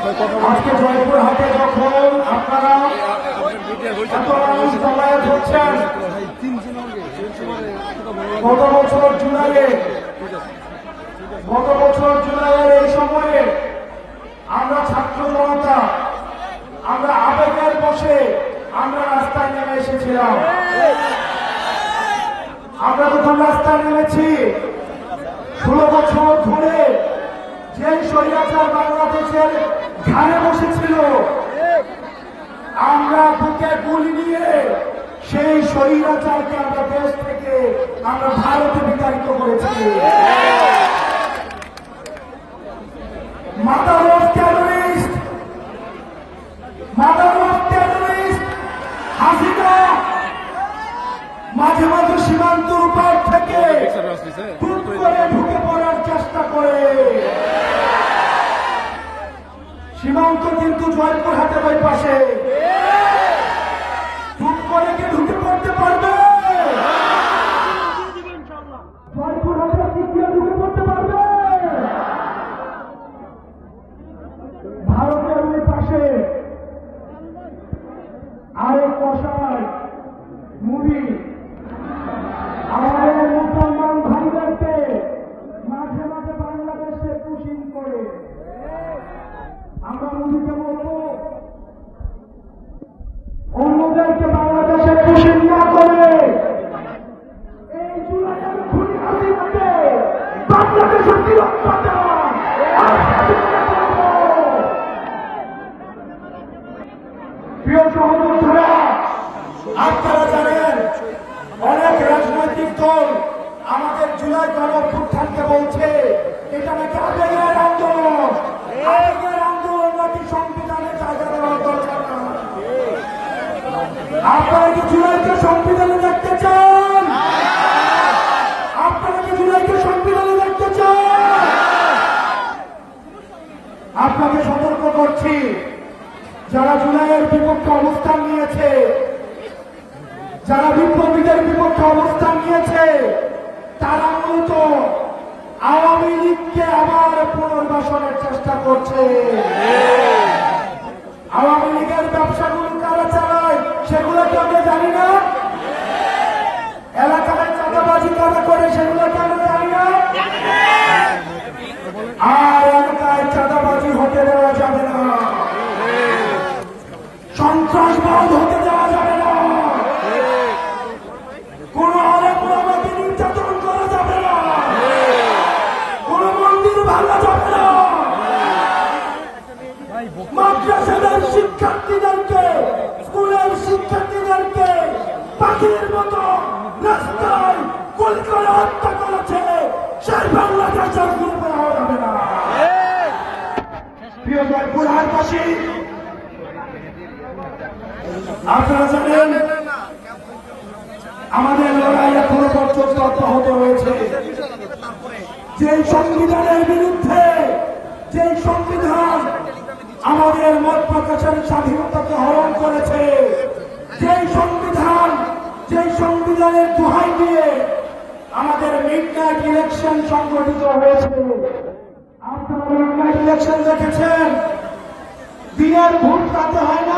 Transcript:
আজকে জয়পুরহাটে যখন আপনারা এত মানুষ জমায়েত হচ্ছেন, গত বছর জুলাইয়ের এই সময়ে আমরা ছাত্র জনতা আমরা আবেগের বসে আমরা রাস্তায় নেমে এসেছিলাম। আমরা যখন রাস্তায় নেমেছি 16 বছর ধরে যে স্বৈরাচার বাংলাদেশের ঘাড়ে বসেছিল, আমরা বুকে গুলি নিয়ে সেই স্বৈরাচারকে আমরা দেশ থেকে আমরা ভারতে বিতাড়িত করেছি। মাদার অফ টেররিস্ট হাসিনা মাঝে মাঝে সীমান্তর উপর থেকে ঢুকে পড়ার চেষ্টা করে। সীমান্ত কিন্তু জয়পুরহাটের ওই পাশে, করে কি ঢুকে পড়তে পারবে? জয়পুরহাটের দিক দিয়ে ঢুকে পড়তে পারবে? ভারতের ওই পাশে আরেক কষায় মুভি আমাদের মুসলমান ভাইদেরকে মাঝে মাঝে বাংলাদেশে পুশিং করে। আমরা মুভিকে বলবো অন্যদেরকে বাংলাদেশে পুশিং না করে এই জুলাইয়ের খুনি হাসিনাকে বাংলাদেশের নিরাপত্তা দেওয়া। প্রিয় সহযোদ্ধারা, আপনারা জানেন অনেক রাজনৈতিক দল আমাদের জুলাই গণঅভ্যুত্থানকে বলছে এটা নাকি আবেগের আন্দোলন। আবেগের আন্দোলন নাকি সংবিধানে জায়গা দেওয়ার দরকার না। আপনারা কি জুলাইকে সংবিধানে দেখতে চান? আপনারা কি জুলাইকে সংবিধানে দেখতে চান? আপনাকে সতর্ক করছি, যারা জুলাইয়ের বিপক্ষে অবস্থান নিয়েছে, যারা বিপ্লবীদের বিপক্ষে অবস্থান নিয়েছে, তারা মূলত আওয়ামী লীগকে আবার পুনর্বাসনের চেষ্টা করছে। আওয়ামী লীগের ব্যবসাগুলো কারা চালায় সেগুলোকে আমরা জানি না? এলাকায় চাঁদাবাজি কারা করে সেগুলোকে আমরা জানি না? আর এলাকায় চাঁদাবাজি হতে দেওয়া যাবে না, সন্ত্রাসবাদ হতে দেওয়া যাবে না, কোন আলেম ওলামাকে নির্যাতন করা যাবে না, কোন মন্দির ভাঙা যাবে না, মাদ্রাসাদের শিক্ষার্থীদেরকে স্কুলের শিক্ষার্থীদেরকে পাখির মতো রাস্তায় গুলি করে হত্যা করেছে সেই বাংলাদেশের গ্রুপে হওয়া যাবে না। প্রিয় জয়পুরহাটবাসী, আপনারা জানেন আমাদের লড়াই এখনো পর্যন্ত অব্যাহত রয়েছে। যে সংবিধানের বিরুদ্ধে, যে সংবিধান আমাদের মত প্রকাশের স্বাধীনতাকে হরণ করেছে, যে সংবিধানের দোহাই দিয়ে আমাদের মিডনাইট ইলেকশন সংগঠিত হয়েছে। আপনারা মিডনাইট ইলেকশন দেখেছেন, দিনের ভোট রাতে হয় না।